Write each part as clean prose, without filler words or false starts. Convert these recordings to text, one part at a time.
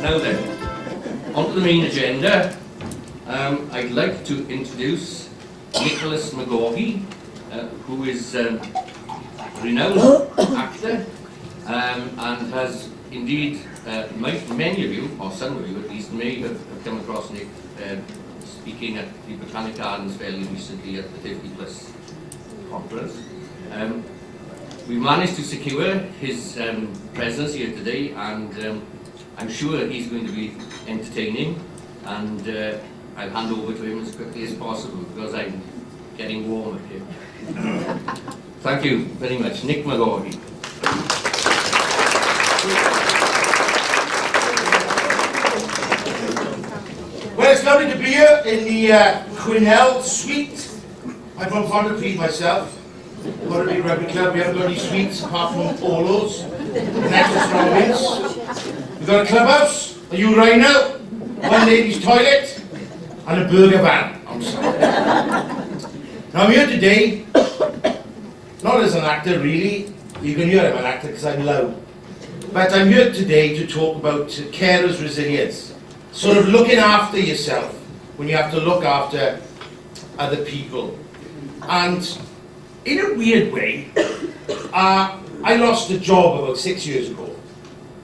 Now then, onto the main agenda. I'd like to introduce Nicholas McGaughey, who is a renowned actor and has indeed, many of you, or some of you at least, may have come across Nick speaking at the Botanic Gardens fairly recently at the 50 Plus conference. We managed to secure his presence here today, and I'm sure he's going to be entertaining, and I'll hand over to him as quickly as possible because I'm getting warm up here. Thank you very much. Nick McGaughey. Well, it's lovely to be here in the Quinnell suite. I'm from Pontypridd myself. Got a big rugby club. We haven't got any suites apart from Olos, next to Crossroads. We've got a clubhouse, a urinal, one ladies' toilet, and a burger van. I'm sorry. Now I'm here today, not as an actor really. You can hear I'm an actor because I'm loud. But I'm here today to talk about carers' resilience. Sort of looking after yourself when you have to look after other people. And in a weird way, I lost a job about 6 years ago.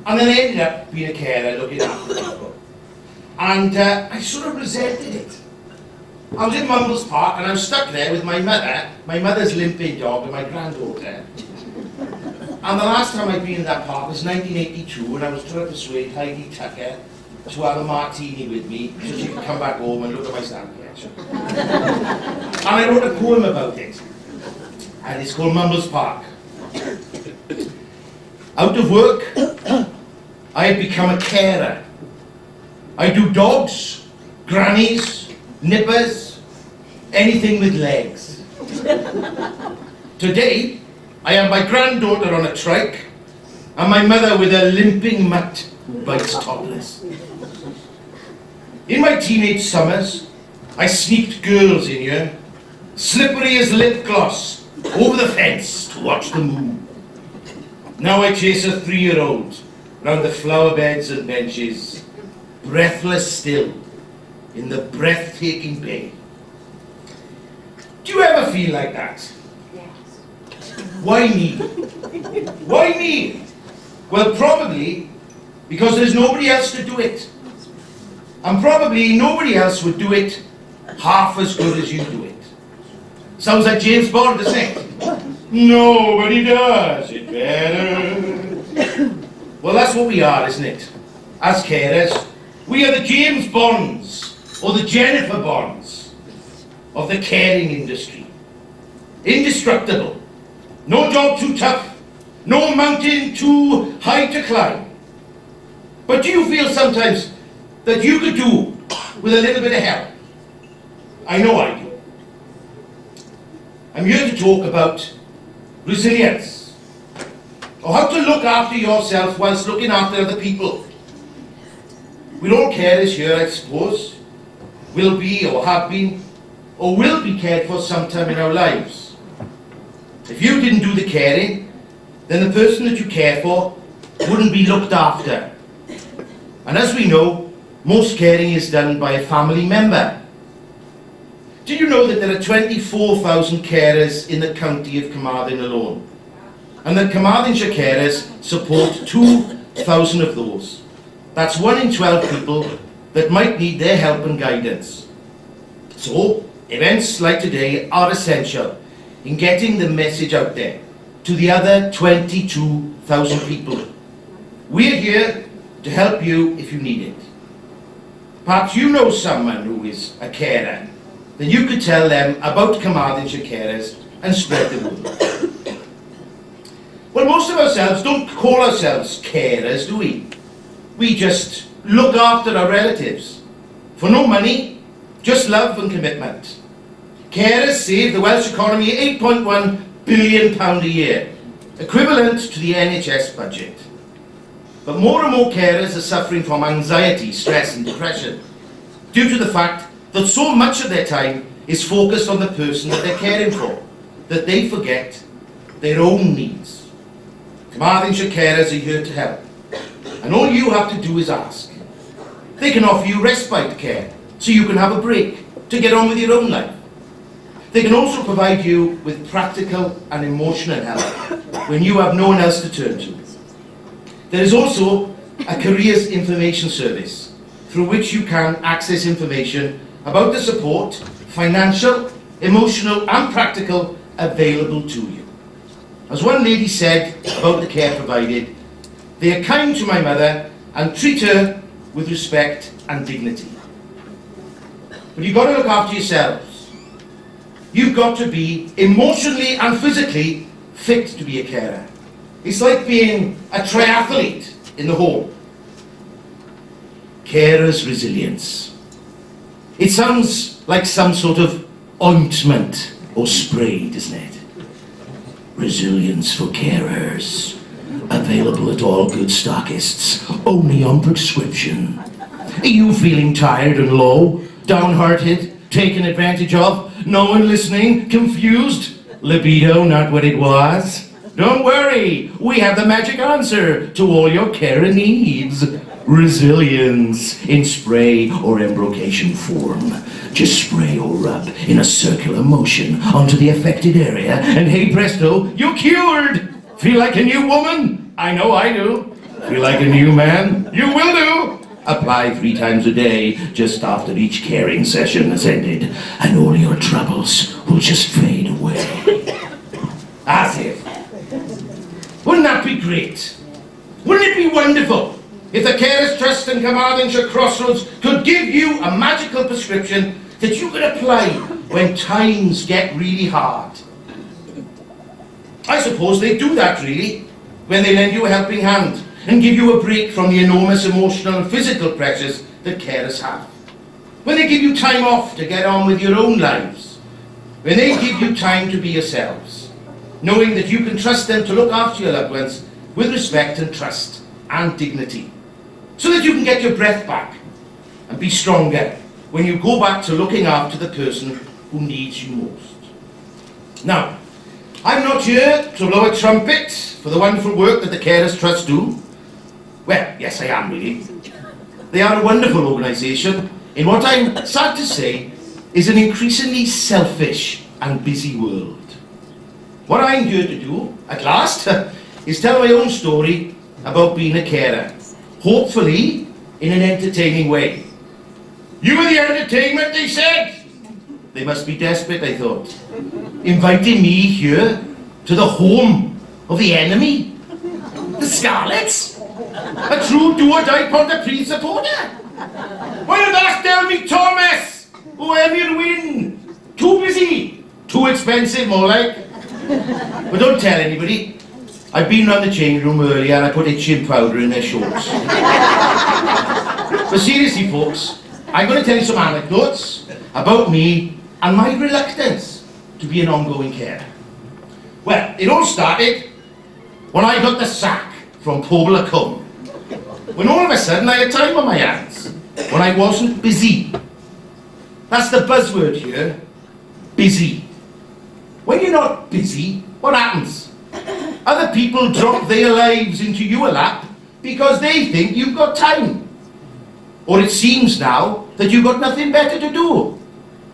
And then I ended up being a carer, looking after people. And I sort of resented it. I was in Mumbles Park and I was stuck there with my mother's limping dog and my granddaughter. And the last time I'd been in that park was 1982 when I was trying to persuade Heidi Tucker to have a martini with me so she could come back home and look at my stamp collection. And I wrote a poem about it. And it's called Mumbles Park. Out of work, I have become a carer. I do dogs, grannies, nippers, anything with legs. Today, I have my granddaughter on a trike and my mother with a limping mutt who bites toddlers. In my teenage summers, I sneaked girls in here, slippery as lip gloss, over the fence to watch the moon. Now I chase a 3-year-old round the flower beds and benches, breathless still in the breathtaking bay. Do you ever feel like that? Yes. Why me? Why me? Well, probably because there's nobody else to do it. And probably nobody else would do it half as good as you do it. Sounds like James Bond, doesn't it? Nobody does it better. Well, that's what we are, isn't it? As carers, we are the James Bonds or the Jennifer Bonds of the caring industry. Indestructible. No job too tough. No mountain too high to climb. But do you feel sometimes that you could do with a little bit of help? I know I do. I'm here to talk about resilience, or how to look after yourself whilst looking after other people. We're all carers here, I suppose. Will be, or have been, or will be cared for sometime in our lives. If you didn't do the caring, then the person that you care for wouldn't be looked after. And as we know, most caring is done by a family member. Did you know that there are 24,000 carers in the county of Carmarthen alone? And that Carmarthenshire carers support 2,000 of those. That's 1 in 12 people that might need their help and guidance. So, events like today are essential in getting the message out there to the other 22,000 people. We're here to help you if you need it. Perhaps you know someone who is a carer. Then you could tell them about Carmarthenshire carers and spread the word. Well, most of ourselves don't call ourselves carers, do we? We just look after our relatives. For no money, just love and commitment. Carers save the Welsh economy £8.1 billion a year, equivalent to the NHS budget. But more and more carers are suffering from anxiety, stress and depression due to the fact that so much of their time is focused on the person that they're caring for, that they forget their own needs. Carmarthenshire carers are here to help. And all you have to do is ask. They can offer you respite care, so you can have a break to get on with your own life. They can also provide you with practical and emotional help when you have no one else to turn to. There is also a careers information service through which you can access information about the support, financial, emotional and practical, available to you. As one lady said about the care provided, they are kind to my mother and treat her with respect and dignity. But you've got to look after yourselves. You've got to be emotionally and physically fit to be a carer. It's like being a triathlete in the home. Carer's resilience. It sounds like some sort of ointment or spray, doesn't it? Resilience for carers. Available at all good stockists, only on prescription. Are you feeling tired and low, downhearted, taken advantage of, no one listening, confused, libido not what it was? Don't worry, we have the magic answer to all your care needs. Resilience in spray or embrocation form. Just spray or rub in a circular motion onto the affected area, and hey presto, you're cured! Feel like a new woman? I know I do. Feel like a new man? You will do. Apply 3 times a day, just after each caring session has ended, and all your troubles will just fade away. As if. Wouldn't that be great? Wouldn't it be wonderful if the Carers Trust and Carmarthenshire Crossroads could give you a magical prescription that you could apply when times get really hard? I suppose they do that really, when they lend you a helping hand and give you a break from the enormous emotional and physical pressures that carers have. When they give you time off to get on with your own lives. When they give you time to be yourselves, knowing that you can trust them to look after your loved ones with respect and trust and dignity, so that you can get your breath back and be stronger when you go back to looking after the person who needs you most. Now, I'm not here to blow a trumpet for the wonderful work that the Carers Trust do. Well, yes I am really. They are a wonderful organisation in what I'm sad to say is an increasingly selfish and busy world. What I'm here to do, at last, is tell my own story about being a carer. Hopefully, in an entertaining way. You are the entertainment, they said. They must be desperate, I thought. Inviting me here to the home of the enemy, the Scarlets, a true do-or-die Pontypridd supporter. Why not ask Delmy Thomas, whoever you win? Too busy, too expensive, more like. But don't tell anybody. I've been round the change room earlier and I put itching powder in their shorts. But seriously, folks, I'm going to tell you some anecdotes about me and my reluctance to be an ongoing carer. Well, it all started when I got the sack from Pobl y Cwm. When all of a sudden I had time on my hands, when I wasn't busy. That's the buzzword here, busy. When you're not busy, what happens? Other people drop their lives into your lap because they think you've got time. Or it seems now that you've got nothing better to do.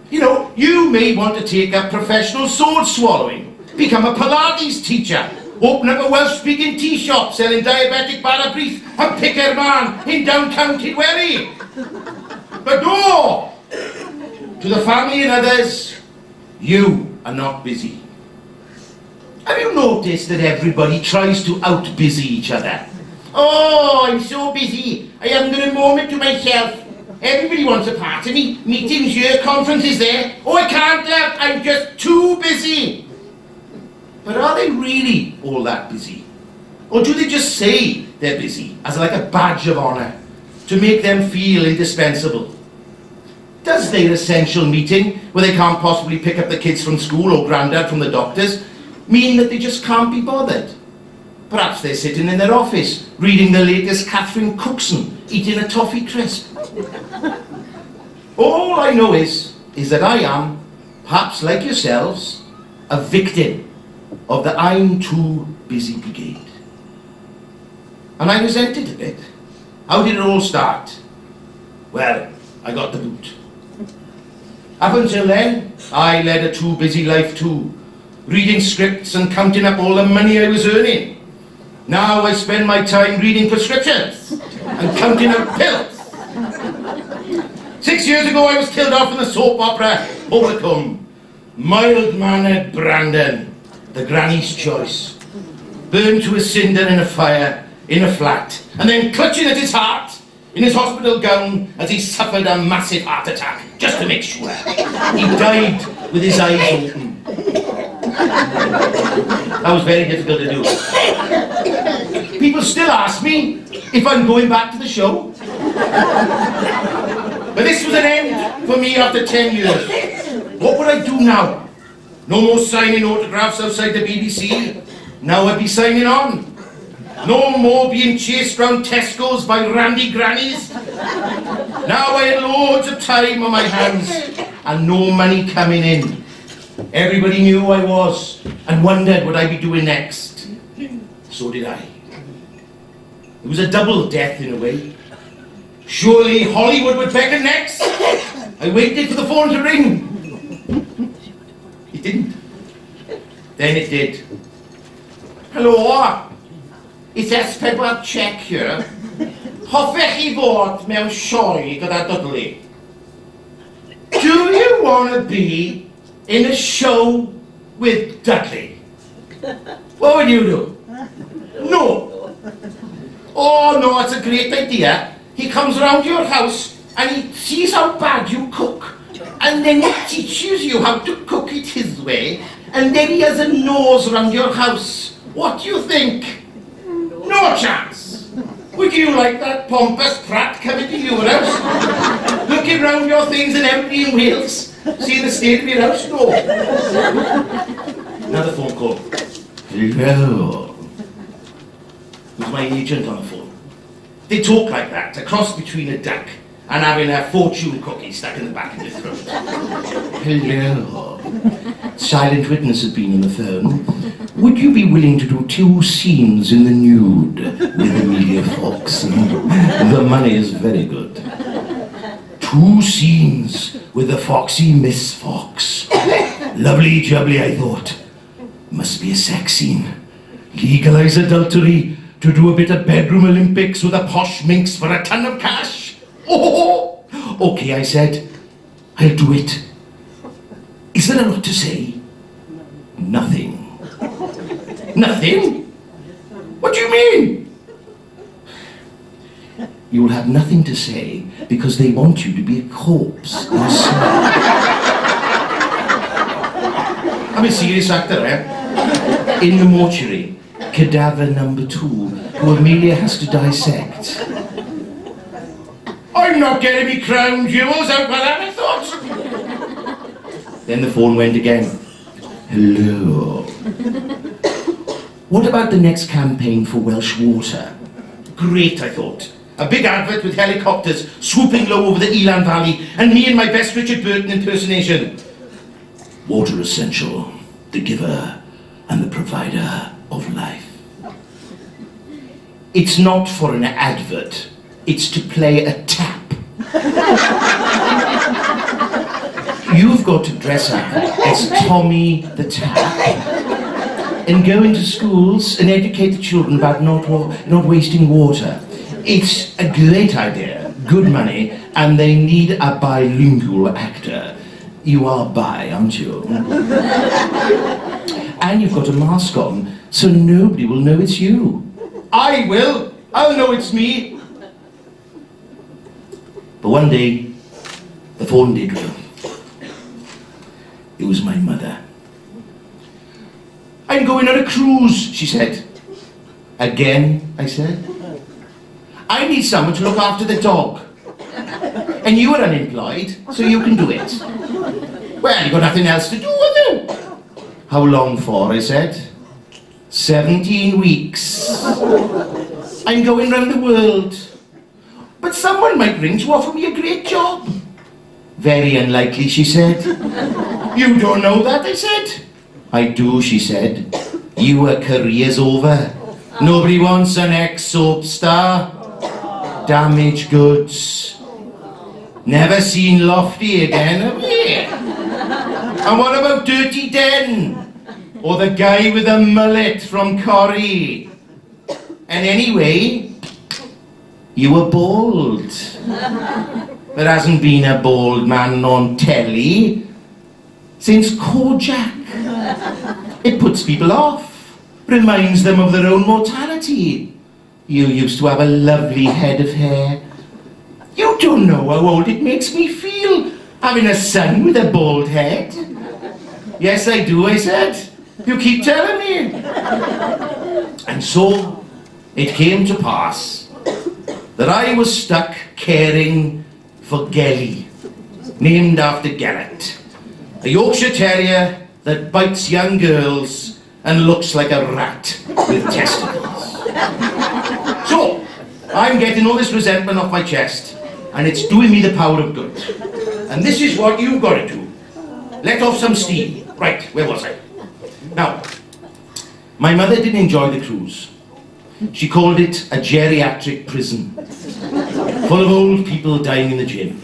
You know, you may want to take up professional sword swallowing, become a Pilates teacher, open up a Welsh-speaking tea shop selling diabetic Barabrith and picker man in downtown Tidwelly. But no! To the family and others, you are not busy. Have you noticed that everybody tries to out-busy each other? Oh, I'm so busy, I haven't got a moment to myself. Everybody wants a part of me. Meetings here, conferences there. Oh, I can't, love, I'm just too busy. But are they really all that busy? Or do they just say they're busy as like a badge of honour to make them feel indispensable? Does their essential meeting, where they can't possibly pick up the kids from school or grandad from the doctors, mean that they just can't be bothered? Perhaps they're sitting in their office, reading the latest Catherine Cookson, eating a toffee crisp. All I know is that I am, perhaps like yourselves, a victim of the I'm too busy brigade. And I resent it a bit. How did it all start? Well, I got the boot. Up until then, I led a too busy life too, reading scripts and counting up all the money I was earning. Now I spend my time reading prescriptions and counting out pills. 6 years ago I was killed off in the soap opera Overcome. Mild-mannered Brandon, the granny's choice. Burned to a cinder in a fire, in a flat, and then clutching at his heart, in his hospital gown, as he suffered a massive heart attack, just to make sure. He died with his eyes open. That was very difficult to do. People still ask me if I'm going back to the show. But this was an end for me after 10 years. What would I do now? No more signing autographs outside the BBC. Now I'd be signing on. No more being chased round Tesco's by randy grannies. Now I had loads of time on my hands and no money coming in. Everybody knew who I was and wondered what I'd be doing next. So did I. It was a double death in a way. Surely Hollywood would beckon next. I waited for the phone to ring. It didn't. Then it did. Hello? It's S4 check here. Hoffech chi fod mewn sioe gyda Dudley? Do you want to be in a show with Dudley? What would you do? No. Oh no, it's a great idea. He comes around your house and he sees how bad you cook. And then he teaches you how to cook it his way. And then he has a nose around your house. What do you think? No chance! Would you like that pompous prat coming to your house? Looking round your things and everybody in Wales? Seeing the state of your house? No. Another phone call. Hello. It was my agent on the phone. They talk like that, a cross between a duck and having a fortune cookie stuck in the back of your throat. Hello. Silent witness has been on the phone. Would you be willing to do 2 scenes in the nude with Amelia Fox? The money is very good. 2 scenes with the foxy Miss Fox. Lovely jubbly, I thought. Must be a sex scene. Legalise adultery to do a bit of bedroom Olympics with a posh minx for a ton of cash. Oh, okay, I said. I'll do it. Is there a lot to say? Nothing. Nothing? What do you mean? You'll have nothing to say because they want you to be a corpse. I'm a serious actor, eh? In the mortuary, cadaver number 2, who Amelia has to dissect. I'm not getting me crown jewels out by that, I thought. Then the phone went again. Hello. What about the next campaign for Welsh Water? Great, I thought. A big advert with helicopters swooping low over the Elan Valley and me in my best Richard Burton impersonation. Water essential, the giver and the provider of life. It's not for an advert, it's to play a tap. You've got to dress up as Tommy the Tap and go into schools and educate the children about not wasting water. It's a great idea, good money, and they need a bilingual actor. You are bi, aren't you? And you've got a mask on, so nobody will know it's you. I will! I'll know it's me! But one day, the phone did ring. It was my mother. I'm going on a cruise, she said. Again, I said. I need someone to look after the dog. And you are unemployed, so you can do it. Well, you've got nothing else to do with you. How long for, I said. 17 weeks. I'm going round the world. But someone might ring to offer me a great job. Very unlikely, she said. You don't know that, I said. I do, she said. Your career's over. Nobody wants an ex-soap star. Damaged goods. Never seen Lofty again, have we? And what about Dirty Den? Or the guy with the mullet from Corrie? And anyway, you were bald. There hasn't been a bald man on telly since Kojak. It puts people off, reminds them of their own mortality. You used to have a lovely head of hair. You don't know how old it makes me feel, having a son with a bald head. Yes, I do, I said. You keep telling me. And so, it came to pass that I was stuck caring for Gelly, named after Gerrit, a Yorkshire Terrier that bites young girls and looks like a rat with testicles. So, I'm getting all this resentment off my chest, and it's doing me the power of good. And this is what you've got to do. Let off some steam. Right, where was I? Now, my mother didn't enjoy the cruise. She called it a geriatric prison, full of old people dying in the gym.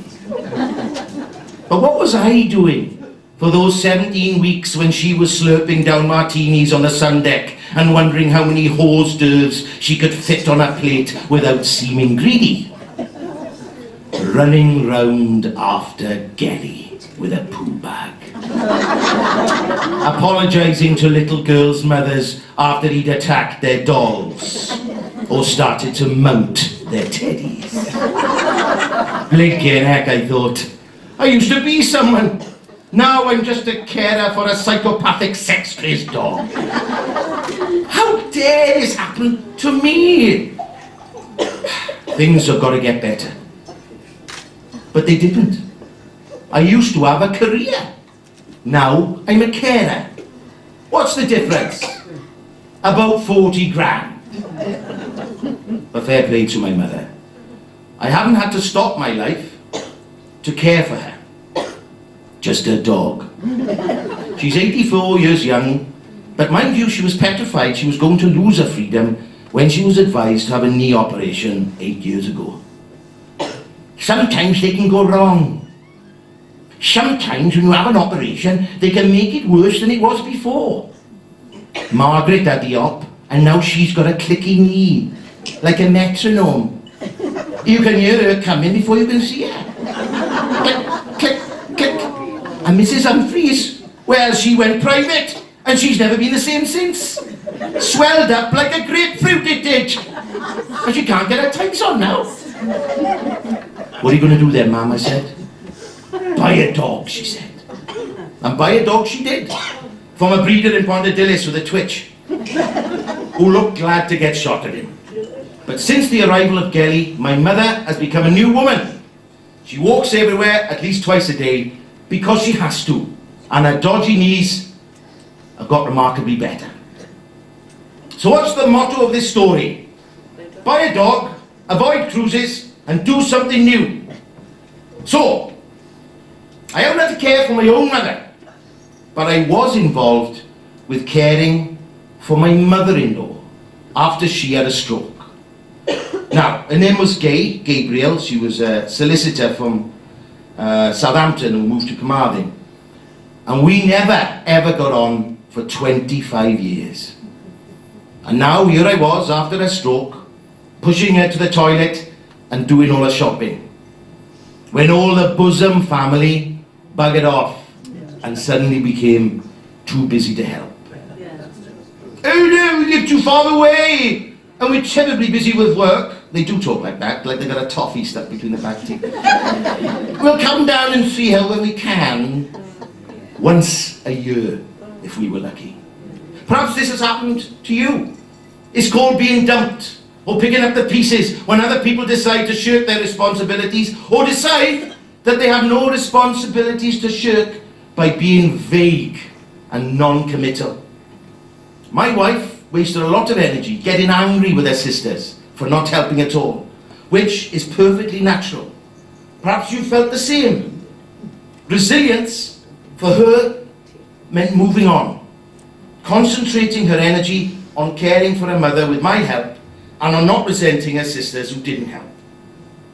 But what was I doing for those 17 weeks when she was slurping down martinis on the sun deck and wondering how many hors d'oeuvres she could fit on a plate without seeming greedy? Running round after Gelly with a poo bag. Apologising to little girls' mothers after he'd attacked their dolls or started to mount their teddies. Blinking heck, I thought. I used to be someone. Now I'm just a carer for a psychopathic sex-crazed dog. How dare this happen to me? Things have got to get better. But they didn't. I used to have a career. Now I'm a carer. What's the difference? About 40 grand. But fair play to my mother. I haven't had to stop my life to care for her. Just her dog. She's 84 years young, but mind you, she was petrified she was going to lose her freedom when she was advised to have a knee operation 8 years ago. Sometimes they can go wrong. Sometimes when you have an operation, they can make it worse than it was before. Margaret had the op, and now she's got a clicky knee, like a metronome. You can hear her coming before you can see her. Click, click, click. And Mrs. Humphreys, well, she went private, and she's never been the same since. Swelled up like a grapefruit, it did. But she can't get her tights on now. What are you going to do then, Mum? I said. Buy a dog, she said. And buy a dog she did. From a breeder in Pondadillis with a twitch, who looked glad to get shot at him. But since the arrival of Gelly, my mother has become a new woman. She walks everywhere at least twice a day because she has to. And her dodgy knees have got remarkably better. So what's the motto of this story? Buy a dog, avoid cruises, and do something new. So, I haven't had to care for my own mother, but I was involved with caring for my mother-in-law after she had a stroke. Now, her name was Gabriel. She was a solicitor from Southampton who moved to Carmarthenshire. And we never, ever got on for 25 years. And now here I was, after her stroke, pushing her to the toilet and doing all her shopping. When all the bosom family buggered off and suddenly became too busy to help. Oh no, we live too far away and we're terribly busy with work. They do talk like that, like they've got a toffee stuck between the back teeth. We'll come down and see her when we can. Once a year, if we were lucky. Perhaps this has happened to you. It's called being dumped, or picking up the pieces when other people decide to shirk their responsibilities, or decide that they have no responsibilities to shirk by being vague and non-committal. My wife wasted a lot of energy getting angry with her sisters for not helping at all, which is perfectly natural. Perhaps you felt the same. Resilience for her meant moving on, concentrating her energy on caring for her mother with my help and on not resenting her sisters who didn't help.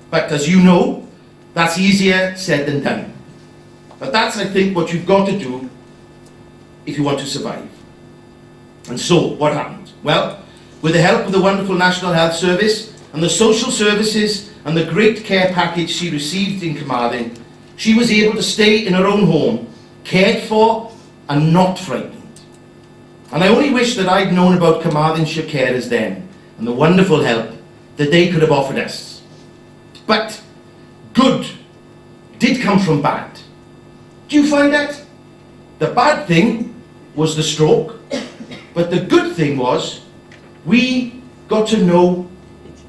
But as you know, That's easier said than done. But that's, I think, what you've got to do if you want to survive. And so, what happened? Well, with the help of the wonderful National Health Service and the social services and the great care package she received in Carmarthen, she was able to stay in her own home, cared for and not frightened. And I only wish that I'd known about Carmarthenshire carers then and the wonderful help that they could have offered us. But good did come from bad. Do you find that? The bad thing was the stroke, but the good thing was we got to know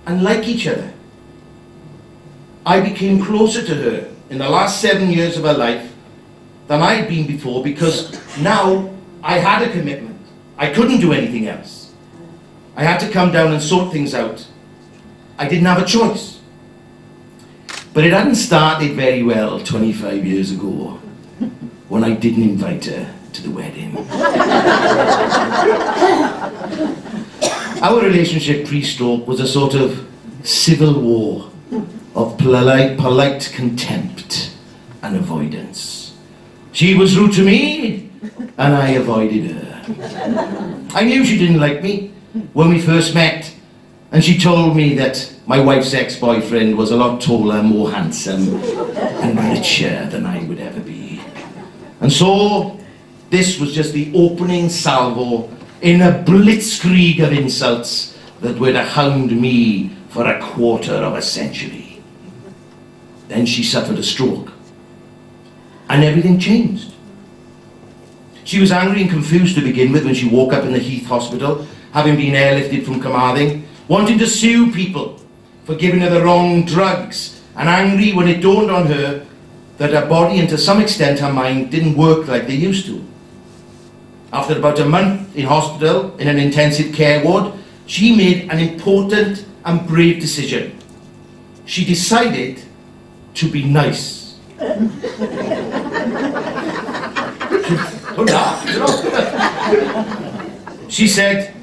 and like each other. I became closer to her in the last 7 years of her life than I had been before, because now I had a commitment. I couldn't do anything else. I had to come down and sort things out. I didn't have a choice. But it hadn't started very well 25 years ago when I didn't invite her to the wedding. Our relationship pre-stroke was a sort of civil war of polite contempt and avoidance. She was rude to me, and I avoided her. I knew she didn't like me when we first met, and she told me that my wife's ex-boyfriend was a lot taller, more handsome, and richer than I would ever be. And so, this was just the opening salvo in a blitzkrieg of insults that were to hound me for a quarter of a century. Then she suffered a stroke, and everything changed. She was angry and confused to begin with when she woke up in the Heath Hospital, having been airlifted from Carmarthen, wanting to sue people for giving her the wrong drugs, and angry when it dawned on her that her body and to some extent her mind didn't work like they used to. After about a month in hospital in an intensive care ward, she made an important and brave decision. She decided to be nice. She said,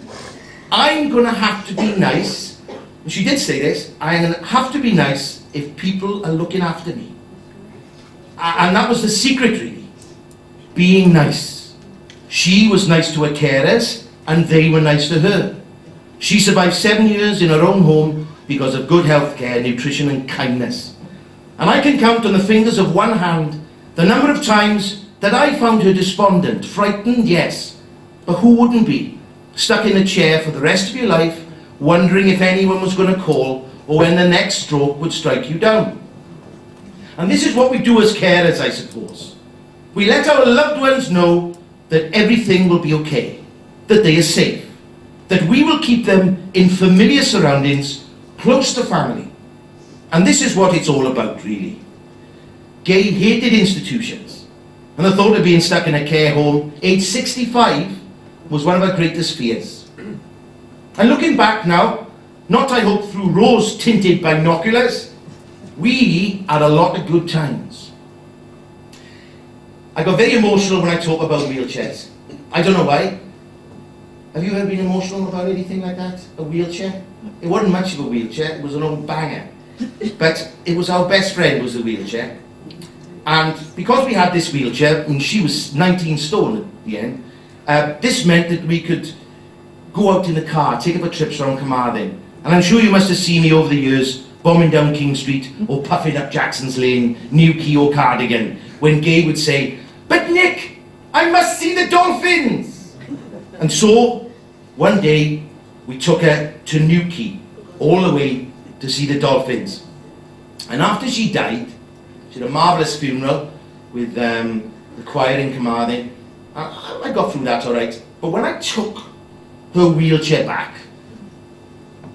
I'm going to have to be nice. And she did say this, I'm going to have to be nice if people are looking after me. And that was the secret, really. Being nice. She was nice to her carers, and they were nice to her. She survived 7 years in her own home because of good health care, nutrition and kindness. And I can count on the fingers of one hand the number of times that I found her despondent, frightened, yes, but who wouldn't be? Stuck in a chair for the rest of your life, wondering if anyone was going to call or when the next stroke would strike you down. And this is what we do as carers, I suppose. We let our loved ones know that everything will be okay, that they are safe, that we will keep them in familiar surroundings, close to family. And this is what it's all about, really. Gay hated institutions, and the thought of being stuck in a care home, age 65, was one of her greatest fears. And looking back now, not I hope through rose-tinted binoculars, we had a lot of good times. I got very emotional when I talk about wheelchairs. I don't know why. Have you ever been emotional about anything like that? A wheelchair? It wasn't much of a wheelchair, it was an old banger. But it was our best friend was the wheelchair. And because we had this wheelchair, and she was 19 stone at the end, this meant that we could go out in the car, take up a trips around Carmarthen. And I'm sure you must have seen me over the years bombing down King Street or puffing up Jackson's Lane, Newquay or Cardigan, when Gay would say, "But Nick, I must see the dolphins!" And so, one day, we took her to Newquay, all the way to see the dolphins. And after she died, she had a marvellous funeral with the choir in Carmarthen. I got through that all right. But when I took her wheelchair back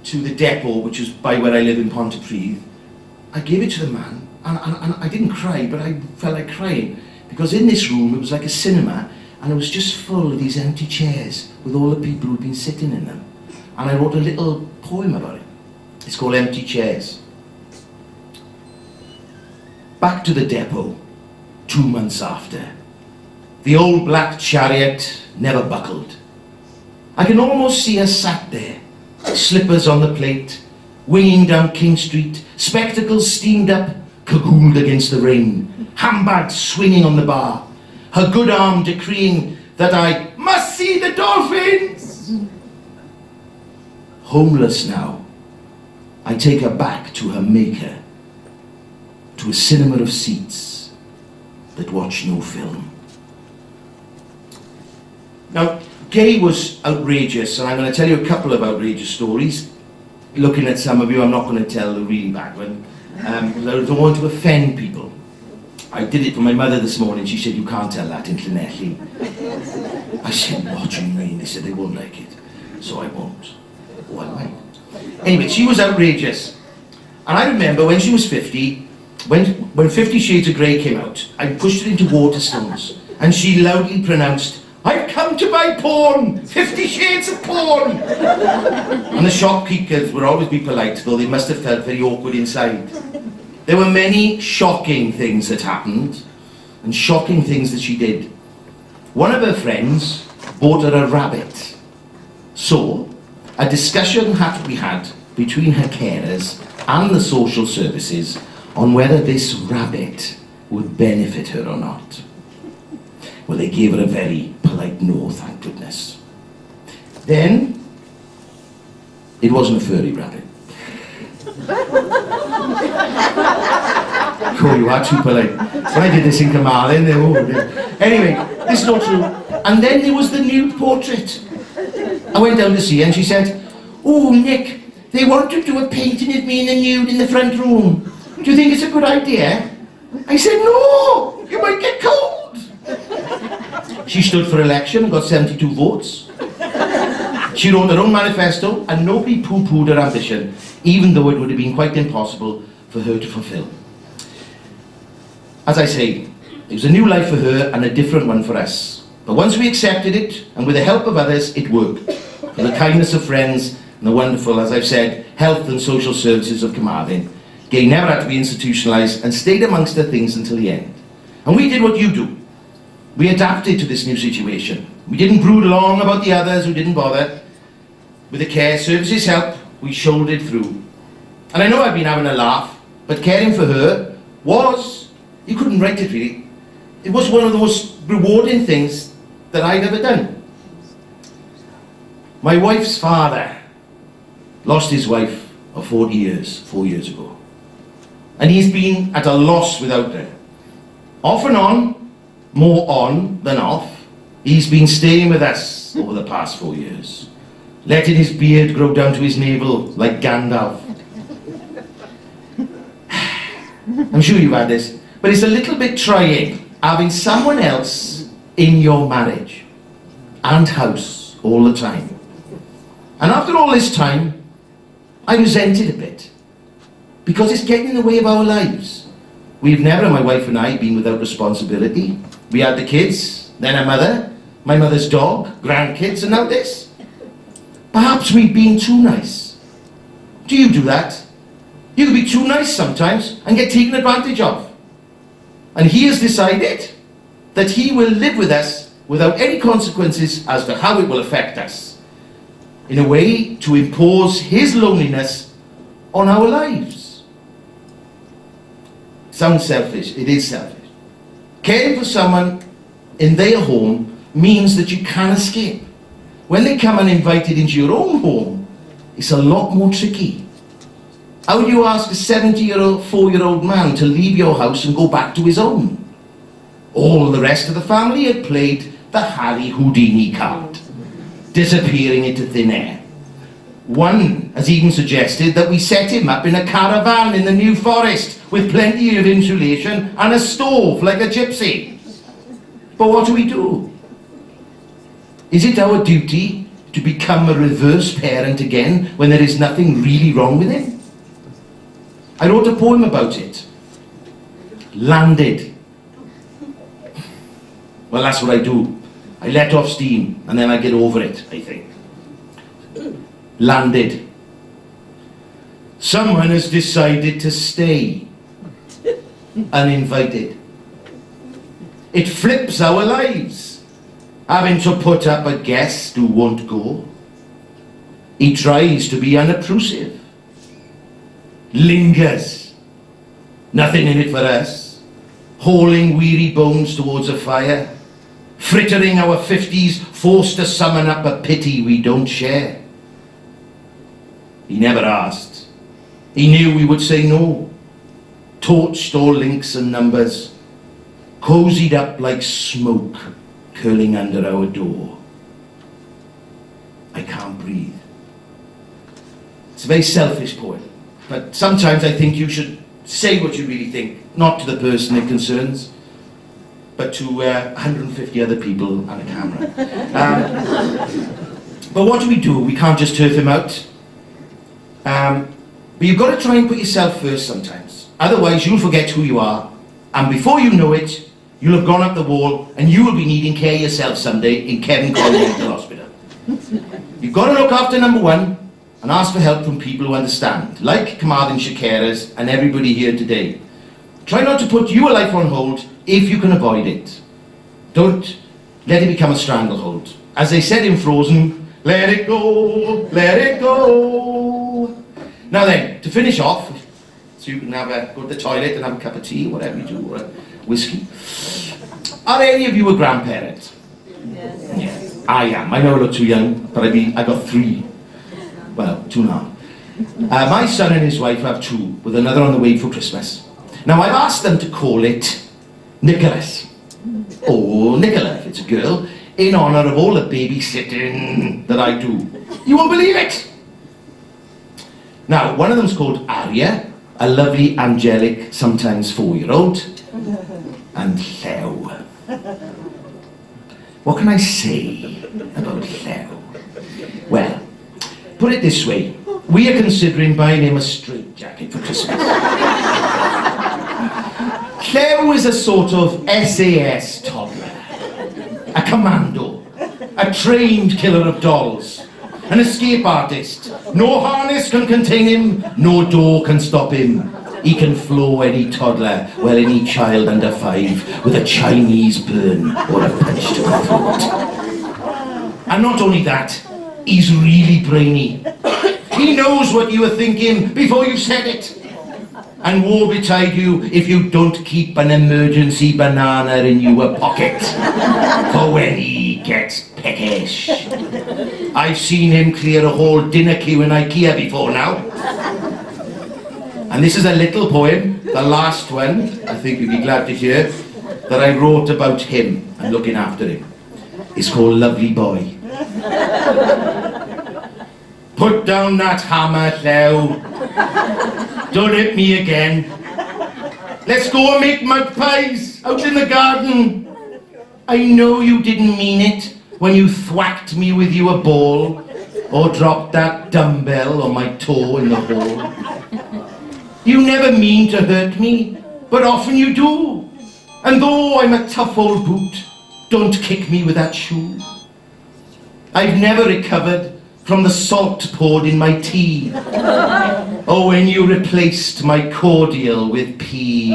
to the depot, which is by where I live in Pontypridd, I gave it to the man, and I didn't cry, but I felt like crying, because in this room it was like a cinema, and it was just full of these empty chairs with all the people who'd been sitting in them. And I wrote a little poem about it. It's called Empty Chairs. Back to the depot, 2 months after. The old black chariot never buckled. I can almost see her sat there, slippers on the plate, winging down King Street, spectacles steamed up, cagouled against the rain, handbags swinging on the bar, her good arm decreeing that I must see the dolphins. Homeless now, I take her back to her maker, to a cinema of seats that watch no film. Now, Gay was outrageous, and I'm going to tell you a couple of outrageous stories. Looking at some of you, I'm not going to tell the really bad one, because I don't want to offend people. I did it for my mother this morning. She said, you can't tell that in Llanelli. I said, what do you mean? They said they won't like it, so I won't. Oh, I might. Anyway, she was outrageous. And I remember when she was 50, when 50 Shades of Grey came out, I pushed her into Waterstones, and she loudly pronounced, I've come to buy porn! 50 Shades of porn! And the shopkeepers would always be polite, though they must have felt very awkward inside. There were many shocking things that happened, and shocking things that she did. One of her friends bought her a rabbit. So, a discussion had to be had between her carers and the social services on whether this rabbit would benefit her or not. Well, they gave her a very polite no, thank goodness. Then, it wasn't a furry rabbit. Oh, you are too polite. When I did this in Carmarthenshire, anyway, this is not true. And then there was the nude portrait. I went down to see her and she said, oh, Nick, they want to do a painting of me in the nude in the front room. Do you think it's a good idea? I said, no, you might get cold. She stood for election and got 72 votes. She wrote her own manifesto and nobody poo-pooed her ambition, even though it would have been quite impossible for her to fulfill. As I say, it was a new life for her and a different one for us. But once we accepted it, and with the help of others, it worked. For the kindness of friends and the wonderful, as I've said, health and social services of Carmarthen, Gay never had to be institutionalised and stayed amongst her things until the end. And we did what you do. We adapted to this new situation. We didn't brood along about the others who didn't bother. With the care services help, we shouldered through. And I know I've been having a laugh, but caring for her was, you couldn't write it really, it was one of the most rewarding things that I'd ever done. My wife's father lost his wife of 40 years, 4 years ago. And he's been at a loss without her. Off and on, more on than off, he's been staying with us over the past 4 years, letting his beard grow down to his navel like Gandalf. I'm sure you've had this, but it's a little bit trying having someone else in your marriage and house all the time. And after all this time, I resented a bit, because it's getting in the way of our lives. We've never, my wife and I, been without responsibility. We had the kids, then a mother, my mother's dog, grandkids, and now this. Perhaps we've been too nice. Do you do that? You can be too nice sometimes and get taken advantage of. And he has decided that he will live with us without any consequences as to how it will affect us, in a way to impose his loneliness on our lives. Sounds selfish, it is selfish. Caring for someone in their home means that you can't escape. When they come uninvited into your own home, it's a lot more tricky. How would you ask a 74-year-old man to leave your house and go back to his own? All the rest of the family had played the Harry Houdini card, disappearing into thin air. One has even suggested that we set him up in a caravan in the New Forest with plenty of insulation and a stove like a gypsy. But what do? Is it our duty to become a reverse parent again when there is nothing really wrong with him? I wrote a poem about it. Landed. Well, that's what I do. I let off steam and then I get over it, I think. Landed. Someone has decided to stay uninvited. It flips our lives, having to put up a guest who won't go. He tries to be unobtrusive, lingers, Nothing in it for us. Hauling weary bones towards a fire. Frittering our 50s, forced to summon up a pity we don't share. He never asked. He knew we would say no. Torched all links and numbers. Cozied up like smoke curling under our door. I can't breathe. It's a very selfish poem, but sometimes I think you should say what you really think, not to the person it concerns, but to 150 other people and a camera. But what do? We can't just turf him out. But you've got to try and put yourself first sometimes. Otherwise, you'll forget who you are, and before you know it, you'll have gone up the wall, and you will be needing care yourself someday in Kevin Colley Mental Hospital. You've got to look after number one, and ask for help from people who understand, like Carmarthenshire carers and everybody here today. Try not to put your life on hold if you can avoid it. Don't let it become a stranglehold. As they said in Frozen, let it go, let it go. Now then, to finish off, so you can have go to the toilet and have a cup of tea, whatever you do, or a whiskey. Are any of you a grandparent? Yes. Yeah, I am. I know I look too young, but I got 3. Well, 2 now. My son and his wife have 2, with another on the way for Christmas. Now, I've asked them to call it Nicholas. Or Nicola, if it's a girl, in honour of all the babysitting that I do. You won't believe it! Now, one of them's called Arya, a lovely, angelic, sometimes 4-year-old. And Llew. What can I say about Llew? Well, put it this way, we are considering buying him a straitjacket for Christmas. Llew is a sort of SAS toddler, a commando, a trained killer of dolls, an escape artist. No harness can contain him, no door can stop him. He can floor any toddler, well, any child under 5, with a Chinese burn or a punch to the throat. And not only that, he's really brainy. He knows what you were thinking before you said it. And woe betide you if you don't keep an emergency banana in your pocket for when he gets peckish. I've seen him clear a whole dinner queue in IKEA before now. And this is a little poem, the last one, I think you'd be glad to hear, that I wrote about him and looking after him. It's called Lovely Boy. Put down that hammer, Llew. Don't hit me again. Let's go and make mud pies out in the garden. I know you didn't mean it when you thwacked me with your ball or dropped that dumbbell on my toe in the hole. You never mean to hurt me, but often you do. And though I'm a tough old boot, don't kick me with that shoe. I've never recovered from the salt poured in my tea, or when you replaced my cordial with pee,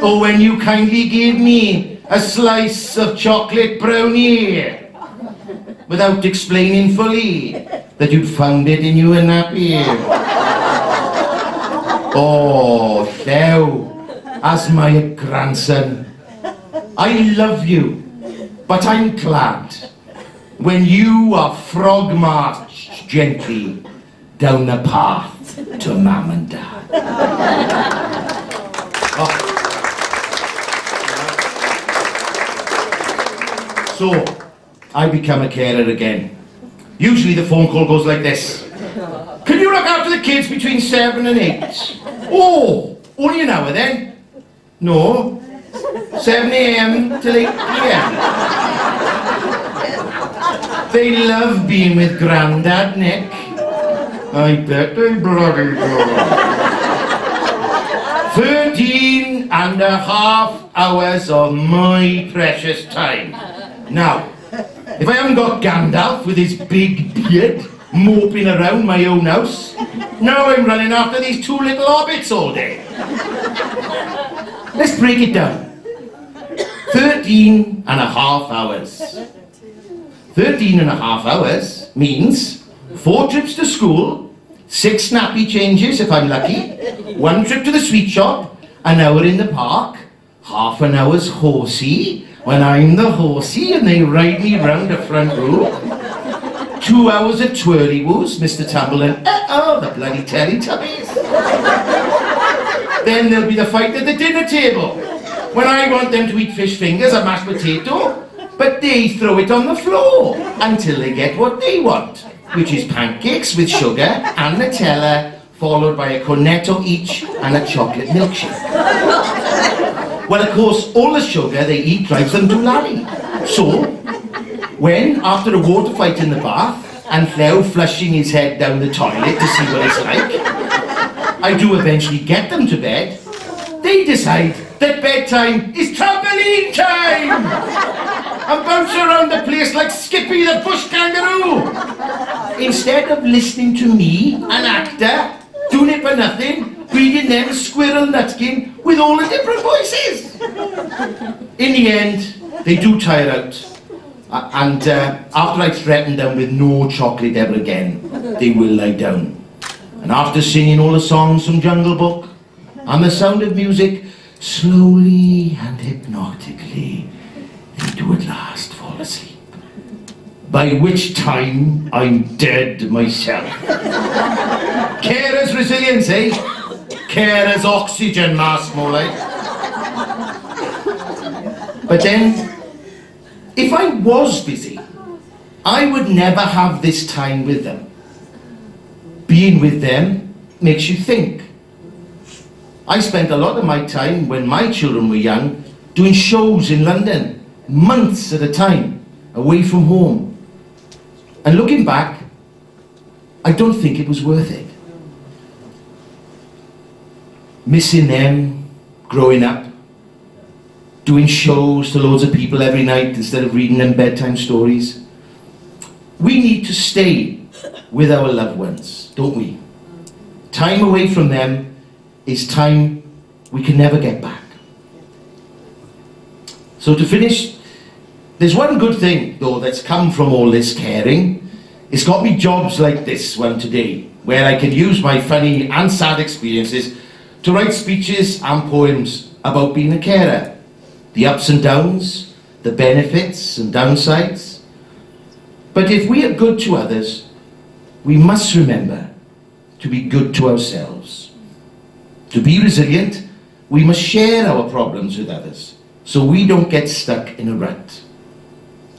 or when you kindly gave me a slice of chocolate brownie, without explaining fully that you'd found it in your nappy. Oh, Llew, as my grandson, I love you, but I'm glad when you are frog-marched gently down the path to Mum and Dad. Oh. So, I become a carer again. Usually the phone call goes like this. Can you look after the kids between 7 and 8? Oh, only an hour then? No, 7 AM till 8 PM. They love being with Grandad, Nick. I bet they bloody do. 13 and a half hours of my precious time. Now, if I haven't got Gandalf with his big beard moping around my own house, now I'm running after these 2 little hobbits all day. Let's break it down. 13 and a half hours. 13 and a half hours means 4 trips to school, 6 snappy changes if I'm lucky, 1 trip to the sweet shop, an hour in the park, half an hour's horsey, when I'm the horsey and they ride me round the front row, 2 hours of twirly-woos, Mr. Tumble and the bloody Teletubbies. Then there'll be the fight at the dinner table, when I want them to eat fish fingers and mashed potato, but they throw it on the floor until they get what they want, which is pancakes with sugar and Nutella, followed by a cornetto each and a chocolate milkshake. Well, of course, all the sugar they eat drives them doolally. So, when, after a water fight in the bath, and Cleo flushing his head down the toilet to see what it's like, I do eventually get them to bed, they decide that bedtime is trampoline time! And bounce around the place like Skippy the bush kangaroo! Instead of listening to me, an actor, doing it for nothing, reading them squirrel nutkin with all the different voices. In the end, they do tire out. And after I threaten them with no chocolate ever again, they will lie down. And after singing all the songs from Jungle Book, and the sound of music, slowly and hypnotically, they do at last fall asleep. By which time I'm dead myself. Carer's resilience, eh? Carer's oxygen mask, more like. But then, if I was busy, I would never have this time with them. Being with them makes you think. I spent a lot of my time when my children were young doing shows in London, months at a time, away from home. And looking back, I don't think it was worth it. Missing them, growing up, doing shows to loads of people every night instead of reading them bedtime stories. We need to stay with our loved ones, don't we? Time away from them is time we can never get back. So to finish, there's one good thing, though, that's come from all this caring. It's got me jobs like this one today, where I can use my funny and sad experiences to write speeches and poems about being a carer. The ups and downs, the benefits and downsides. But if we are good to others, we must remember to be good to ourselves. To be resilient, we must share our problems with others, so we don't get stuck in a rut.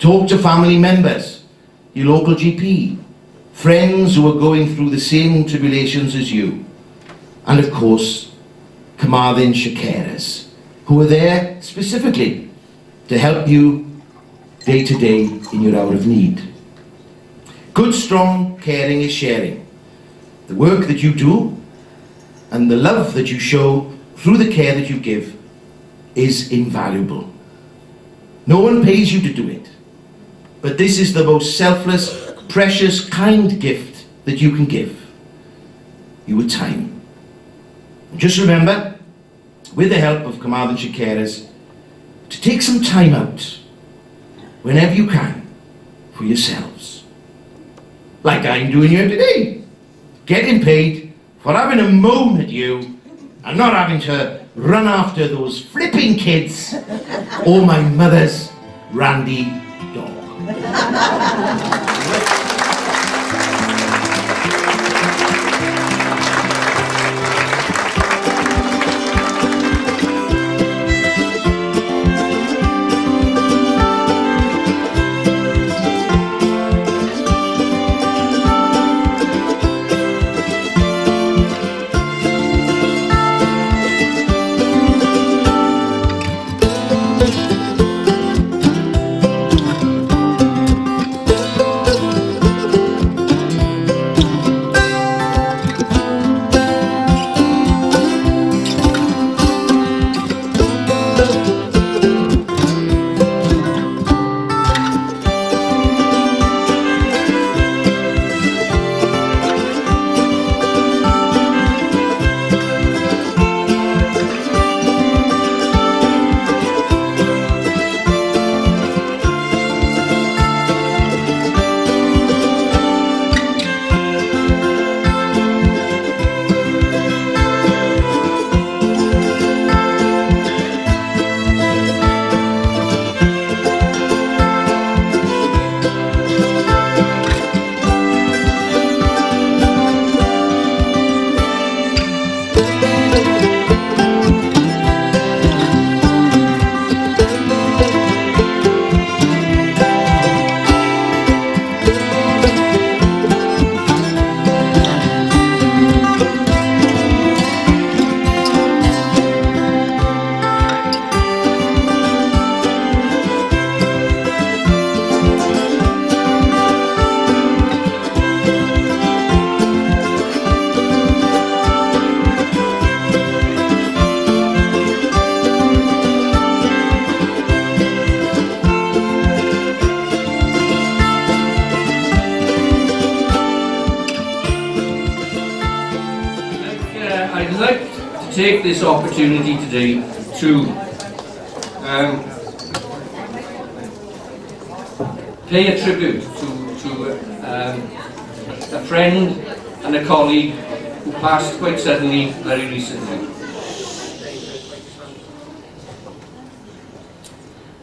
Talk to family members, your local GP, friends who are going through the same tribulations as you, and of course, Carmarthenshire carers, who are there specifically to help you day to day in your hour of need. Good, strong caring is sharing. The work that you do and the love that you show through the care that you give is invaluable. No one pays you to do it, but this is the most selfless, precious, kind gift that you can give. Your time. And just remember, with the help of Carmarthenshire carers, to take some time out, whenever you can, for yourselves. Like I'm doing here today. Getting paid for having a moan at you and not having to run after those flipping kids or my mother's randy dog. like to take this opportunity today to pay a tribute to a friend and a colleague who passed quite suddenly very recently.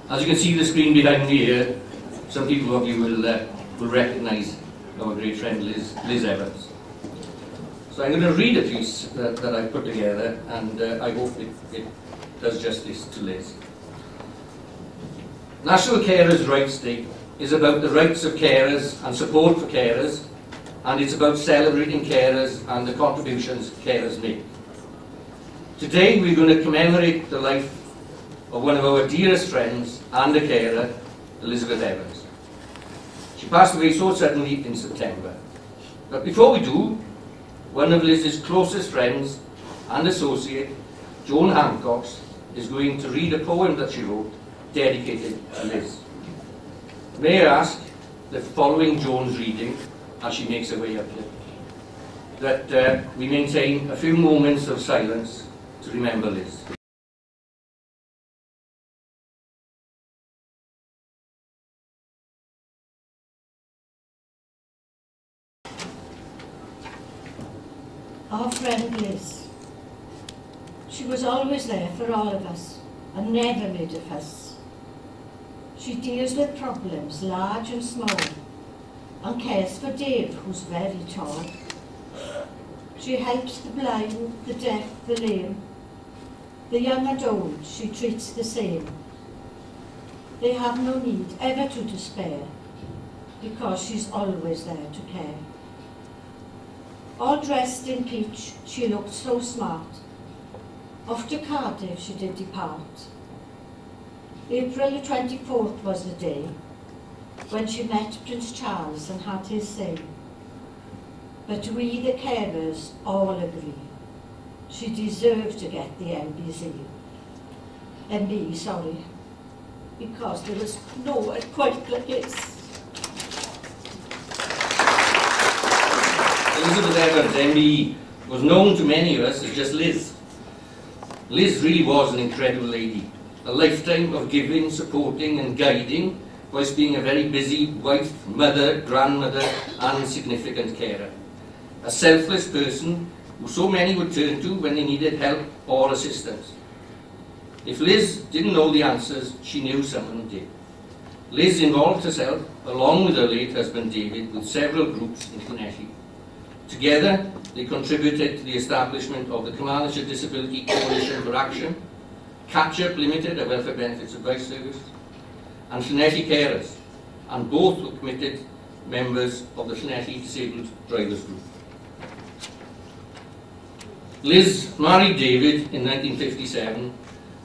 As you can see the screen behind me here, some people of you will recognise our great friend Liz Evans. So I'm going to read a piece that I put together, and I hope it does justice to Liz. National Carers Rights Day is about the rights of carers and support for carers, and it's about celebrating carers and the contributions carers make. Today we're going to commemorate the life of one of our dearest friends and a carer, Elizabeth Evans. She passed away so suddenly in September. But before we do, one of Liz's closest friends and associate, Joan Hancox, is going to read a poem that she wrote dedicated to Liz. May I ask that following Joan's reading, as she makes her way up here, that we maintain a few moments of silence to remember Liz. Our friend Liz. She was always there for all of us and never made a fuss. She deals with problems large and small and cares for Dave, who's very tall. She helps the blind, the deaf, the lame. The young and old she treats the same. They have no need ever to despair because she's always there to care. All dressed in peach, she looked so smart. Off to Cardiff she did depart. April the 24th was the day when she met Prince Charles and had his say. But we, the carers, all agree she deserved to get the MB, sorry, because there was no one quite like Liz. Elizabeth Evans, MBE, was known to many of us as just Liz. Liz really was an incredible lady, a lifetime of giving, supporting and guiding, whilst being a very busy wife, mother, grandmother and significant carer. A selfless person who so many would turn to when they needed help or assistance. If Liz didn't know the answers, she knew someone did. Liz involved herself, along with her late husband David, with several groups in Llanelli. Together, they contributed to the establishment of the Carmarthenshire Disability Coalition for Action, Catch-Up Limited, a welfare benefits advice service, and Llanelli Carers, and both were committed members of the Llanelli Disabled Drivers Group. Liz married David in 1957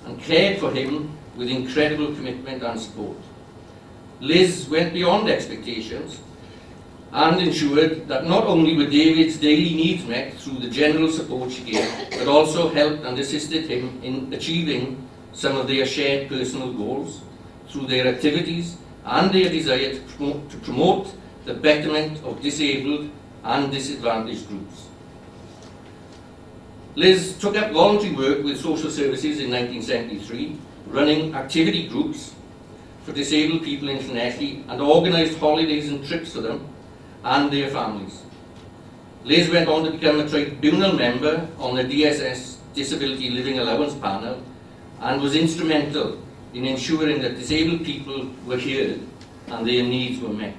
and cared for him with incredible commitment and support. Liz went beyond expectations and ensured that not only were David's daily needs met through the general support she gave, but also helped and assisted him in achieving some of their shared personal goals through their activities and their desire to promote the betterment of disabled and disadvantaged groups. Liz took up voluntary work with social services in 1973, running activity groups for disabled people in Llanelli and organised holidays and trips for them and their families. Liz went on to become a tribunal member on the DSS Disability Living Allowance panel and was instrumental in ensuring that disabled people were heard and their needs were met.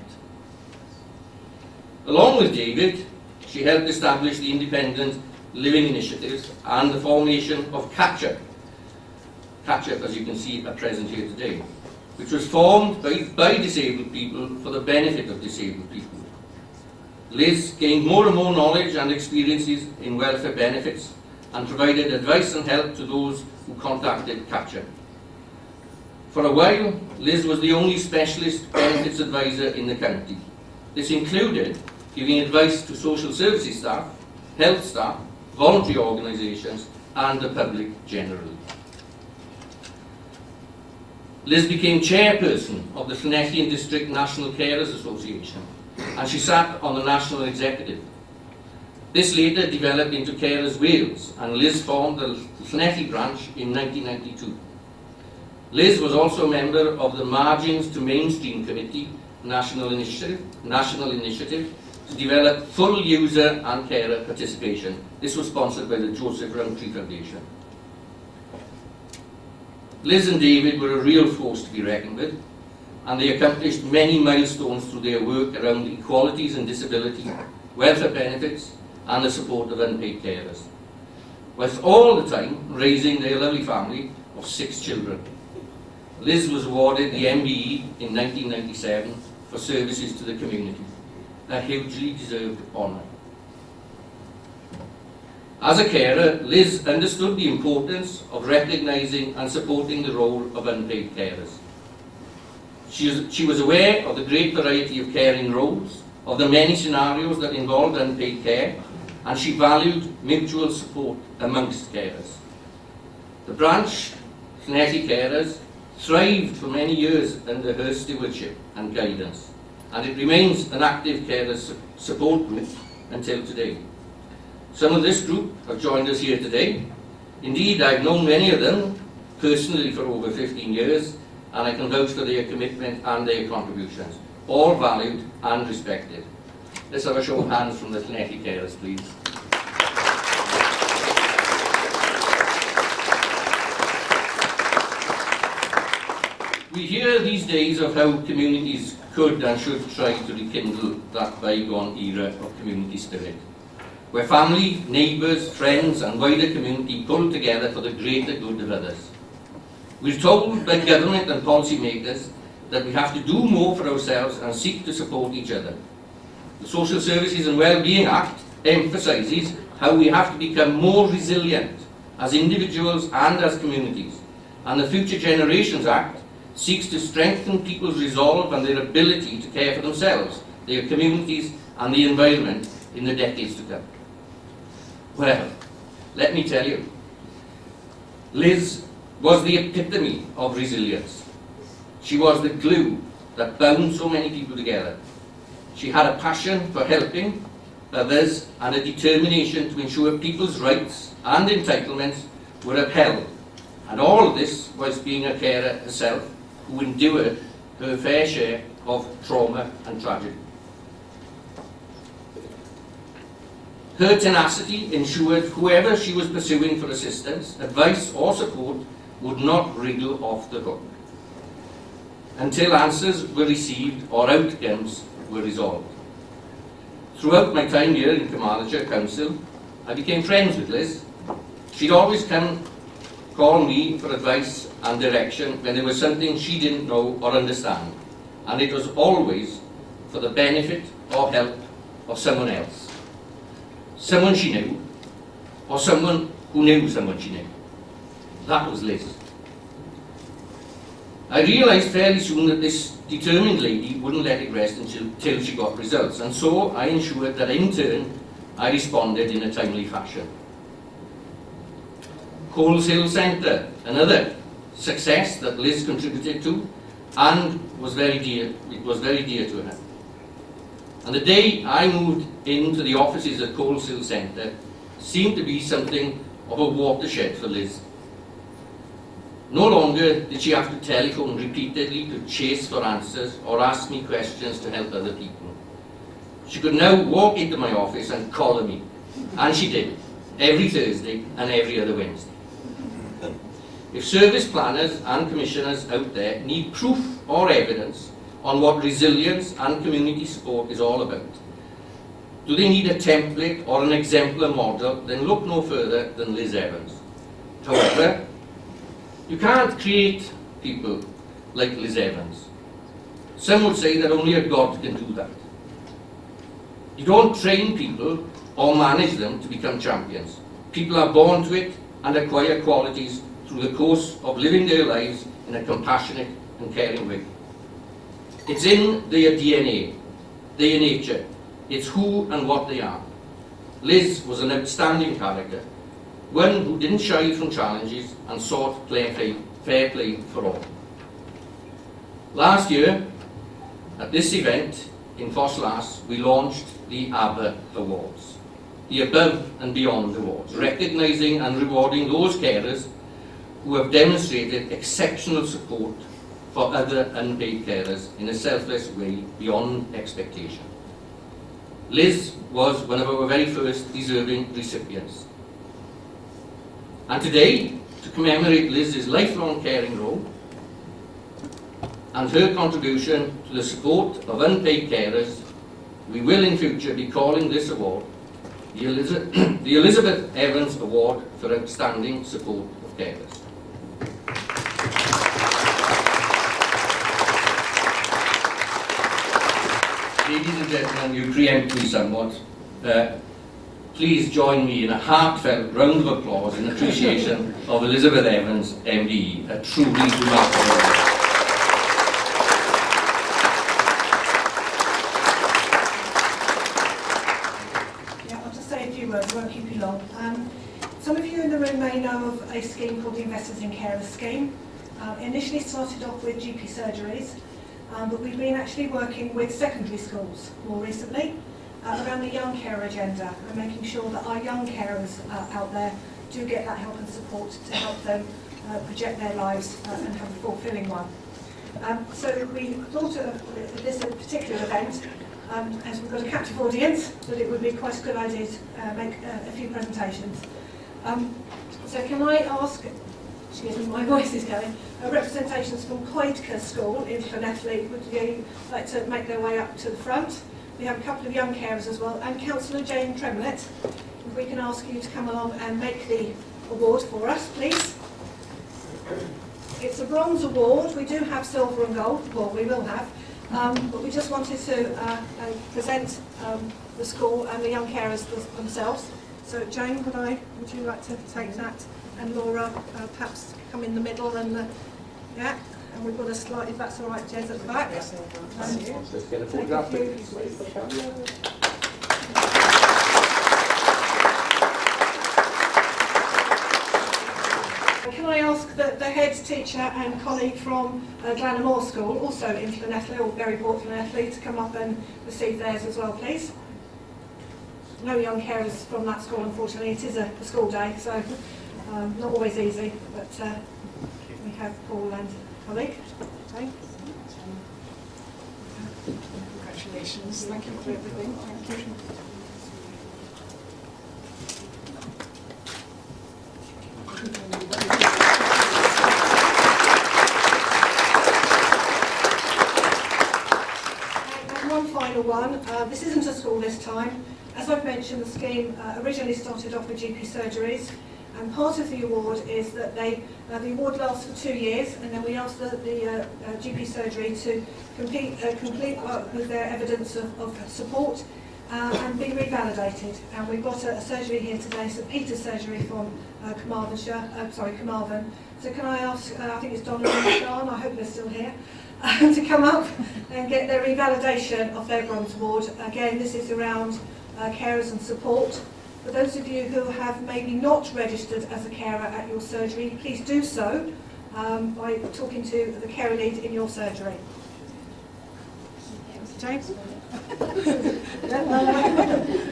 Along with David, she helped establish the independent living initiatives and the formation of Catch-Up. Catch-Up, as you can see, are present here today, which was formed by disabled people for the benefit of disabled people. Liz gained more and more knowledge and experiences in welfare benefits and provided advice and help to those who contacted Catch-Up. For a while, Liz was the only specialist benefits advisor in the county. This included giving advice to social services staff, health staff, voluntary organisations and the public generally. Liz became chairperson of the Llanelli District National Carers Association and she sat on the national executive. This later developed into Carers Wales, and Liz formed the Llanelli branch in 1992. Liz was also a member of the Margins to Mainstream Committee National Initiative to develop full user and carer participation. This was sponsored by the Joseph Rowntree Foundation. Liz and David were a real force to be reckoned with, and they accomplished many milestones through their work around equalities and disability, welfare benefits, and the support of unpaid carers, whilst all the time raising their lovely family of 6 children. Liz was awarded the MBE in 1997 for services to the community, a hugely deserved honour. As a carer, Liz understood the importance of recognising and supporting the role of unpaid carers. She was aware of the great variety of caring roles, of the many scenarios that involved unpaid care, and she valued mutual support amongst carers. The branch, Llanelli Carers, thrived for many years under her stewardship and guidance, and it remains an active carer support group until today. Some of this group have joined us here today. Indeed, I've known many of them personally for over 15 years, and I can vouch for their commitment and their contributions, all valued and respected. Let's have a show of hands from the Llanelli Carers, please. We hear these days of how communities could and should try to rekindle that bygone era of community spirit, where family, neighbours, friends and wider community pull together for the greater good of others. We're told by government and policy makers that we have to do more for ourselves and seek to support each other. The Social Services and Wellbeing Act emphasises how we have to become more resilient as individuals and as communities, and the Future Generations Act seeks to strengthen people's resolve and their ability to care for themselves, their communities and the environment in the decades to come. Well, let me tell you, Liz was the epitome of resilience. She was the glue that bound so many people together. She had a passion for helping others and a determination to ensure people's rights and entitlements were upheld. And all of this whilst being a carer herself, who endured her fair share of trauma and tragedy. Her tenacity ensured whoever she was pursuing for assistance, advice or support would not wriggle off the hook until answers were received or outcomes were resolved. Throughout my time here in Carmarthenshire Council, I became friends with Liz. She'd always call me for advice and direction when there was something she didn't know or understand, and it was always for the benefit or help of someone else. Someone she knew, or someone who knew someone she knew. That was Liz. I realised fairly soon that this determined lady wouldn't let it rest until she got results, and so I ensured that in turn I responded in a timely fashion. Coles Hill Centre, another success that Liz contributed to and was very dear to her. And the day I moved into the offices at Coles Hill Centre seemed to be something of a watershed for Liz. No longer did she have to telephone repeatedly to chase for answers or ask me questions to help other people. She could now walk into my office and collar me, and she did, every Thursday and every other Wednesday. If service planners and commissioners out there need proof or evidence on what resilience and community support is all about, do they need a template or an exemplar model, then look no further than Liz Evans. However, you can't create people like Liz Evans. Some would say that only a God can do that. You don't train people or manage them to become champions. People are born to it and acquire qualities through the course of living their lives in a compassionate and caring way. It's in their DNA, their nature. It's who and what they are. Liz was an outstanding character, one who didn't shy from challenges and sought fair play for all. Last year, at this event in Fosslas, we launched the ABBA Awards. the Above and Beyond Awards, recognising and rewarding those carers who have demonstrated exceptional support for other unpaid carers in a selfless way beyond expectation. Liz was one of our very first deserving recipients. And today, to commemorate Liz's lifelong caring role and her contribution to the support of unpaid carers, we will in future be calling this award the Elizabeth Evans Award for Outstanding Support of Carers. Ladies and gentlemen, you preempt me somewhat. Please join me in a heartfelt round of applause in appreciation of Elizabeth Evans, MBE, a truly remarkable. I won't keep you long. Some of you in the room may know of a scheme called the Investors in Carers scheme. Initially started off with GP surgeries, but we've been actually working with secondary schools more recently around the young carer agenda and making sure that our young carers out there do get that help and support to help them project their lives and have a fulfilling one. So we thought of this particular event, as we've got a captive audience, that it would be quite a good idea to make a few presentations. So can I ask, excuse me, my voice is going, representations from Coedca School in Llanelli, would you like to make their way up to the front? We have a couple of young carers as well, and Councillor Jane Tremlett, if we can ask you to come along and make the award for us, please. It's a bronze award. We do have silver and gold, well, we will have. But we just wanted to present the school and the young carers themselves. So Jane, would you like to take that? And Laura, perhaps come in the middle and yeah. And we've got a slide, if that's all right, Jez, at the back. Yes, let's get a photograph. Can I ask the head teacher and colleague from Glanamore School, also in Llanelli, or Berryport Llanelli, to come up and receive theirs as well, please? No young carers from that school, unfortunately. It is a school day, so not always easy, but we have Paul and colleague. Okay. Congratulations. Thank you for everything. Thank you. One. This isn't a school this time. As I've mentioned, the scheme originally started off with GP surgeries, and part of the award is that the award lasts for 2 years, and then we ask the GP surgery to complete with their evidence of support and be revalidated. And we've got a surgery here today, St Peter's surgery from Carmarthen. So can I ask, I think it's Donna and Sean, I hope they're still here, to come up and get their revalidation of their bronze award. Again, this is around carers and support. For those of you who have maybe not registered as a carer at your surgery, please do so by talking to the carer lead in your surgery. James?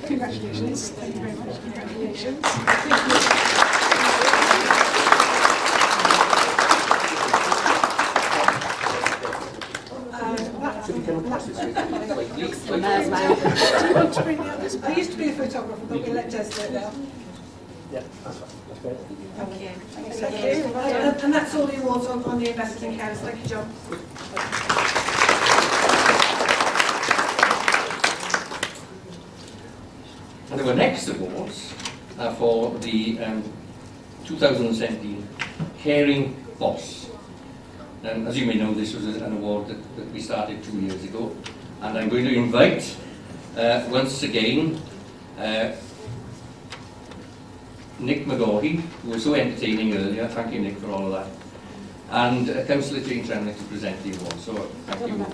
Congratulations. Thank you very much. Congratulations. I used to be a photographer, but we'll let Jez do it now. Yeah, that's fine. That's great. Thank you. Thank you. And that's all the awards on the Investors in Carers. Thank you, John. And our next awards are for the 2017 Caring Boss. As you may know, this was an award that we started 2 years ago, and I'm going to invite once again Nick McGaughey, who was so entertaining earlier. Thank you, Nick, for all of that. And Councillor Jane Tremlett to present the award. So thank you.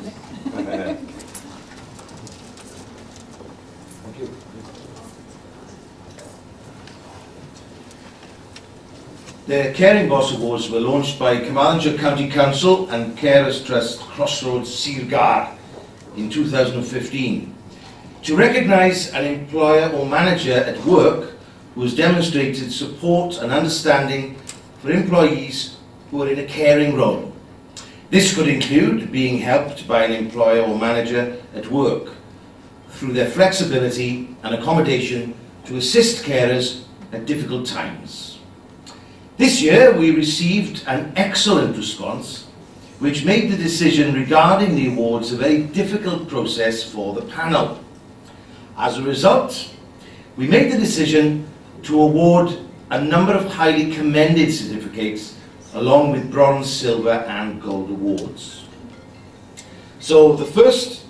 Thank you. The Caring Boss Awards were launched by Carmarthenshire County Council and Carers Trust Crossroads Sir Gar in 2015. to recognise an employer or manager at work who has demonstrated support and understanding for employees who are in a caring role. This could include being helped by an employer or manager at work through their flexibility and accommodation to assist carers at difficult times. This year we received an excellent response which made the decision regarding the awards a very difficult process for the panel. As a result, we made the decision to award a number of highly commended certificates along with bronze, silver and gold awards. So the first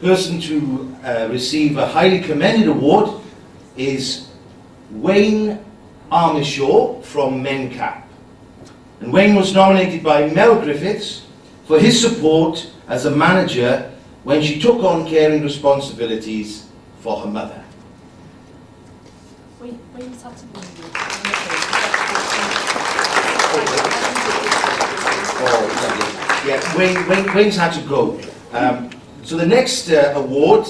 person to receive a highly commended award is Wayne Armishaw from Mencap. And Wayne was nominated by Mel Griffiths for his support as a manager when she took on caring responsibilities for her mother. Wayne's had to be Wayne's had to go. So the next award,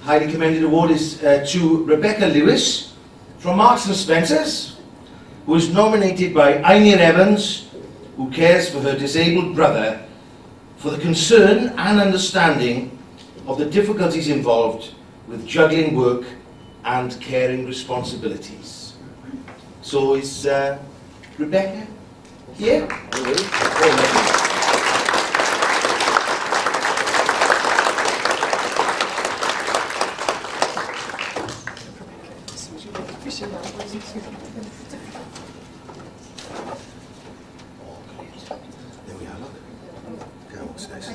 highly commended award, is to Rebecca Lewis from Marks and Spencer's, who is nominated by Ainir Evans, who cares for her disabled brother, for the concern and understanding of the difficulties involved with juggling work and caring responsibilities. So is Rebecca here? There we are, look. Go, what's next?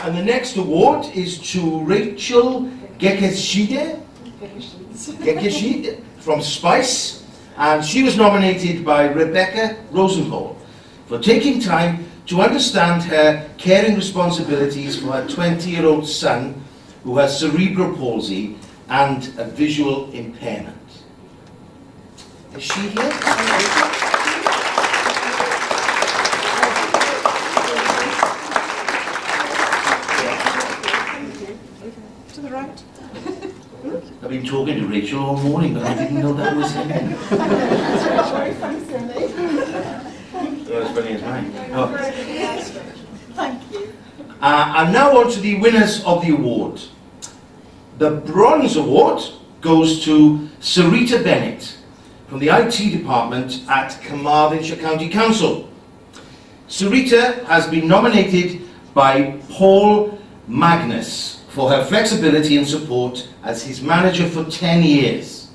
And the next award is to Rachel Gekeshide from Spice, and she was nominated by Rebecca Rosenhall for taking time to understand her caring responsibilities for her 20-year-old son who has cerebral palsy and a visual impairment. Is she here? To the right. I've been talking to Rachel all morning, but I didn't know that was him. You're as funny as mine. Oh. Thank you. And now on to the winners of the award. The bronze award goes to Sarita Bennett from the IT department at Carmarthenshire County Council. Sarita has been nominated by Paul Magnus for her flexibility and support as his manager for 10 years,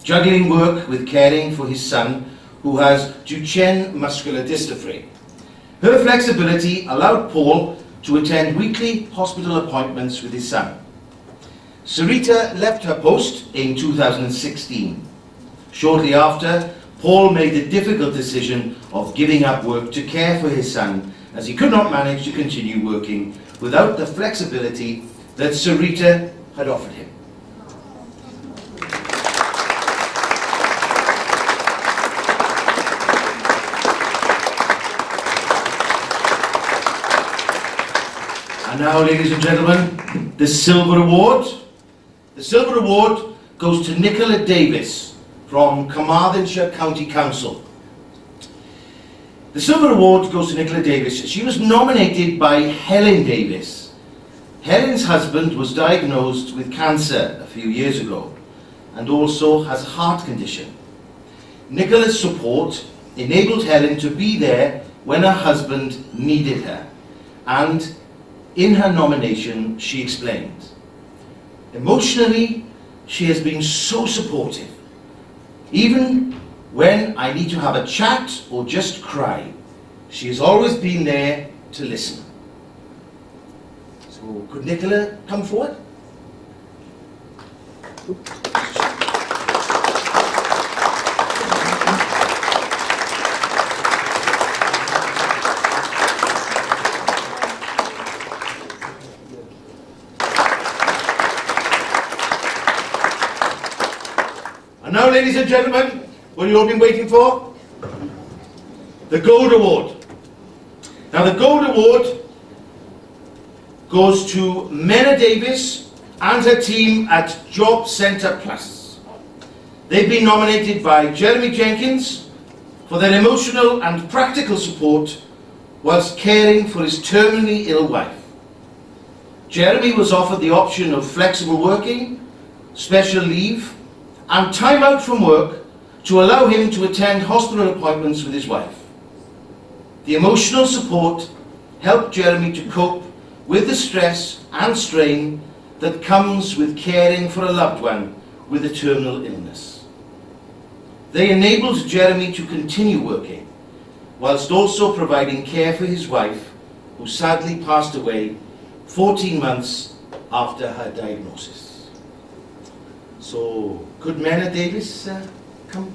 juggling work with caring for his son who has Duchenne muscular dystrophy. Her flexibility allowed Paul to attend weekly hospital appointments with his son. Sarita left her post in 2016. Shortly after, Paul made the difficult decision of giving up work to care for his son, as he could not manage to continue working without the flexibility that Sarita had offered him. And now, ladies and gentlemen, the Silver Award. The Silver Award goes to Nicola Davis from Carmarthenshire County Council. The Silver Award goes to Nicola Davis. She was nominated by Helen Davis. Helen's husband was diagnosed with cancer a few years ago and also has a heart condition. Nicola's support enabled Helen to be there when her husband needed her, and in her nomination she explained, "Emotionally, she has been so supportive. Even when I need to have a chat or just cry, she has always been there to listen." So could Nicola come forward? ladies and gentlemen, what have you all been waiting for? The Gold Award. Now, the Gold Award goes to Mena Davis and her team at Job Centre Plus. They've been nominated by Jeremy Jenkins for their emotional and practical support whilst caring for his terminally ill wife. Jeremy was offered the option of flexible working, special leave, and time out from work to allow him to attend hospital appointments with his wife. The emotional support helped Jeremy to cope with the stress and strain that comes with caring for a loved one with a terminal illness. They enabled Jeremy to continue working, whilst also providing care for his wife, who sadly passed away 14 months after her diagnosis. So, could Mena Davis come?